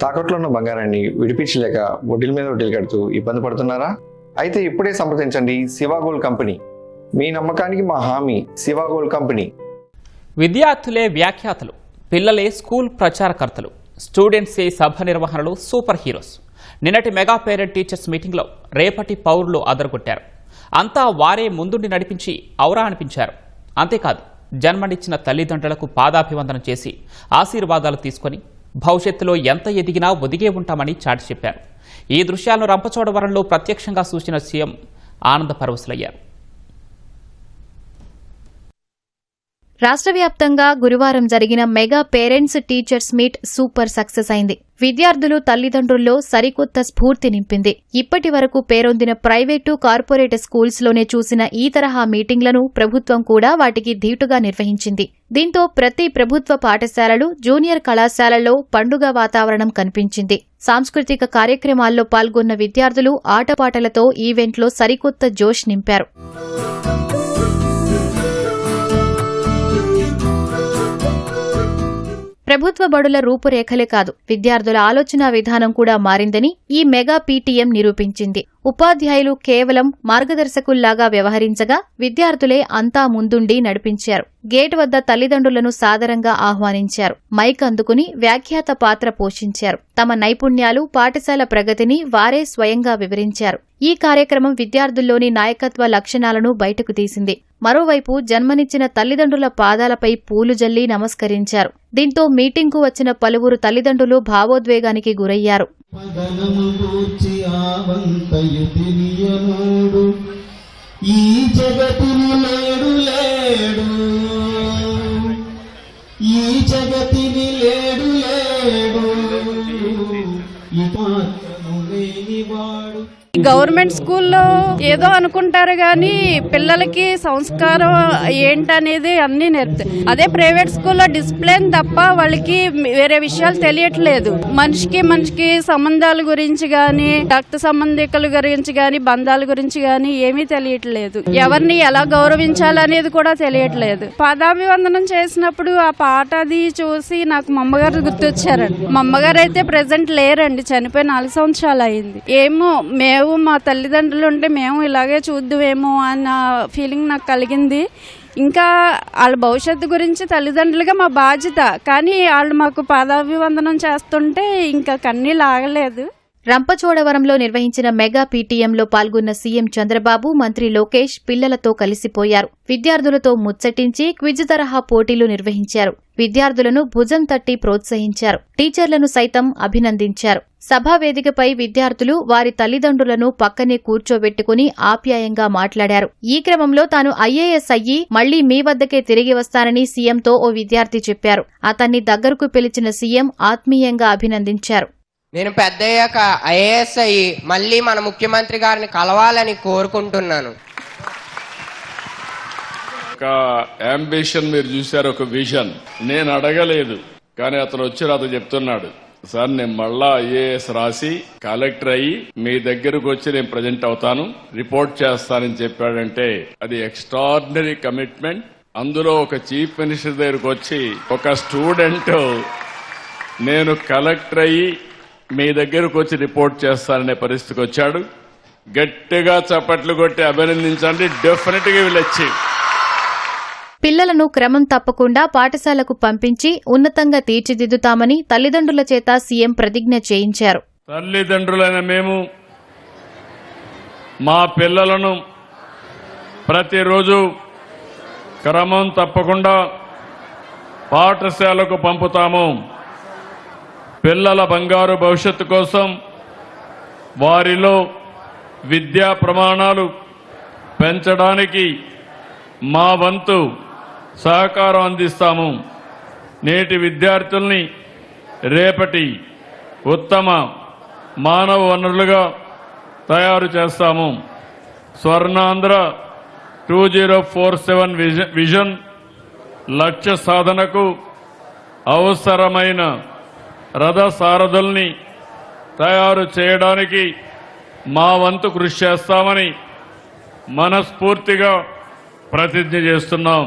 తాకట్లో ఉన్న బంగారాన్ని విడిపించలేక వడ్డీల మీద వడ్డీలు కడుతూ ఇబ్బంది పడుతున్నారా? అయితే ఇప్పుడే సంప్రదించండి శివ గోల్డ్ కంపెనీ. మీ నమ్మకానికి మా హామీ శివ గోల్డ్ కంపెనీ. విద్యార్థులే వ్యాఖ్యాతలు, పిల్లలే స్కూల్ ప్రచారకర్తలు, స్టూడెంట్సే సభ నిర్వహణలో సూపర్ హీరోస్. నిన్నటి మెగా పేరెంట్ టీచర్స్ మీటింగ్లో రేపటి పౌరులు అదరగొట్టారు. అంతా వారే ముందుండి నడిపించి ఔరా అనిపించారు. అంతేకాదు, జన్మనిచ్చిన తల్లిదండ్రులకు పాదాభివందనం చేసి ఆశీర్వాదాలు తీసుకొని భవిష్యత్తులో ఎంత ఎదిగినా ఒదిగే ఉంటామని చాటి చెప్పారు. ఈ దృశ్యాలను రంపచోడవరంలో ప్రత్యక్షంగా చూసిన సీఎం ఆనంద పరవశులయ్యారు. రాష్ట్ర వ్యాప్తంగా గురువారం జరిగిన mega parents teachers meet super success అయింది. విద్యార్థులు, తల్లిదండ్రుల్లో సరికొత్త స్ఫూర్తి నింపింది. ఇప్పటి వరకు పేరొందిన ప్రైవేటు, కార్పొరేట్ స్కూల్స్ లోనే చూసిన ఈ తరహా మీటింగ్లను ప్రభుత్వం కూడా వాటికి ధీటుగా నిర్వహించింది. దీంతో ప్రతి ప్రభుత్వ పాఠశాలలు, జూనియర్ కళాశాలల్లో పండుగ వాతావరణం కనిపించింది. సాంస్కృతిక కార్యక్రమాల్లో పాల్గొన్న విద్యార్థులు ఆటపాటలతో ఈవెంట్లో సరికొత్త జోష్ నింపారు. ప్రభుత్వ బడుల రూపురేఖలే కాదు, విద్యార్థుల ఆలోచనా విధానం కూడా మారిందని ఈ మెగా పీటీఎం నిరూపించింది. ఉపాధ్యాయులు కేవలం మార్గదర్శకుల్లాగా వ్యవహరించగా విద్యార్థులే అంతా ముందుండి నడిపించారు. గేట్ వద్ద తల్లిదండ్రులను సాదరంగా ఆహ్వానించారు. మైక్ అందుకుని వ్యాఖ్యాత పాత్ర పోషించారు. తమ నైపుణ్యాలు, పాఠశాల ప్రగతిని వారే స్వయంగా వివరించారు. ఈ కార్యక్రమం విద్యార్థుల్లోని నాయకత్వ లక్షణాలను బయటకు తీసింది. మరోవైపు జన్మనిచ్చిన తల్లిదండ్రుల పాదాలపై పూలు జల్లి నమస్కరించారు. దీంతో మీటింగ్కు వచ్చిన పలువురు తల్లిదండ్రులు భావోద్వేగానికి గురయ్యారు. గవర్నమెంట్ స్కూల్లో ఏదో అనుకుంటారు గాని పిల్లలకి సంస్కారం ఏంటనేది అన్ని నేర్పుతాయి. అదే ప్రైవేట్ స్కూల్లో డిసిప్లిన్ తప్ప వాళ్ళకి వేరే విషయాలు తెలియట్లేదు. మనిషికి సంబంధాల గురించి గాని, రక్త సంబంధికుల గురించి గాని, బంధాల గురించి గాని ఏమీ తెలియట్లేదు. ఎవరిని ఎలా గౌరవించాలనేది కూడా తెలియట్లేదు. పాదాభివందనం చేసినప్పుడు ఆ పాట అది చూసి నాకు మా అమ్మగారు గుర్తొచ్చారండి. మా అమ్మగారు అయితే ప్రెసెంట్ లేరండి, చనిపోయి 4 సంవత్సరాలు అయింది. ఏమో మా తల్లిదండ్రులు ఉంటే మేము ఇలాగే చూద్దామేమో అన్న ఫీలింగ్ నాకు కలిగింది. ఇంకా వాళ్ళ భవిష్యత్తు గురించి తల్లిదండ్రులుగా మా బాధ్యత, కానీ వాళ్ళు మాకు పాదాభివందనం చేస్తుంటే ఇంకా కన్నీళ్ళు ఆగలేదు. రంపచోడవరంలో నిర్వహించిన మెగా పీటీఎంలో పాల్గొన్న సీఎం చంద్రబాబు, మంత్రి లోకేష్ పిల్లలతో కలిసిపోయారు. విద్యార్థులతో ముచ్చటించి క్విజ్ తరహా పోటీలు నిర్వహించారు. విద్యార్థులను భుజం తట్టి ప్రోత్సహించారు. టీచర్లను సైతం అభినందించారు. సభా వేదికపై విద్యార్థులు వారి తల్లిదండ్రులను పక్కనే కూర్చోబెట్టుకుని ఆప్యాయంగా మాట్లాడారు. ఈ క్రమంలో తాను ఐఏఎస్ అయ్యి మళ్లీ మీ వద్దకే తిరిగి వస్తానని సీఎంతో ఓ విద్యార్థి చెప్పారు. అతన్ని దగ్గరకు పిలిచిన సీఎం ఆత్మీయంగా అభినందించారు. నేను పెద్దయ్యాక ఐఏఎస్ అయ్యి మళ్ళీ మన ముఖ్యమంత్రి గారిని కలవాలని కోరుకుంటున్నాను. ఒక అంబిషన్ మీరు చూశారు, ఒక విజన్. నేను అడగలేదు, కానీ అతను వచ్చి నాతో చెప్తున్నాడు, సార్ నేను మళ్ళా ఐఏఎస్ రాసి కలెక్టర్ అయ్యి మీ దగ్గరకు వచ్చి నేను ప్రజెంట్ అవుతాను, రిపోర్ట్ చేస్తానని చెప్పాడంటే అది ఎక్స్ట్రాడినరీ కమిట్మెంట్. అందులో ఒక చీఫ్ మినిస్టర్ దగ్గరకు వచ్చి ఒక స్టూడెంట్ నేను కలెక్టర్ అయ్యి మీ దగ్గరకు వచ్చి రిపోర్ట్ చేస్తాననే పరిస్థితికి వచ్చాడు. గట్టిగా చప్పట్లు కొట్టి అభినందించండి. డెఫినెట్ గా వీళ్ళొచ్చి పిల్లలను క్రమం తప్పకుండా పాఠశాలకు పంపించి ఉన్నతంగా తీర్చిదిద్దుతామని తల్లిదండ్రుల చేత సీఎం ప్రతిజ్ఞ చేయించారు. తల్లిదండ్రులైన మేము మా పిల్లలను ప్రతిరోజు క్రమం తప్పకుండా పాఠశాలకు పంపుతాము. పిల్లల బంగారు భవిష్యత్తు కోసం వారిలో విద్యా ప్రమాణాలు పెంచడానికి మా వంతు సహకారం అందిస్తాము. నేటి విద్యార్థుల్ని రేపటి ఉత్తమ మానవ వనరులుగా తయారు చేస్తాము. స్వర్ణాంధ్ర 2047 విజన్ లక్ష్య సాధనకు అవసరమైన రథ సారథుల్ని తయారు చేయడానికి మా వంతు కృషి చేస్తామని మనస్ఫూర్తిగా ప్రతిజ్ఞ చేస్తున్నాం.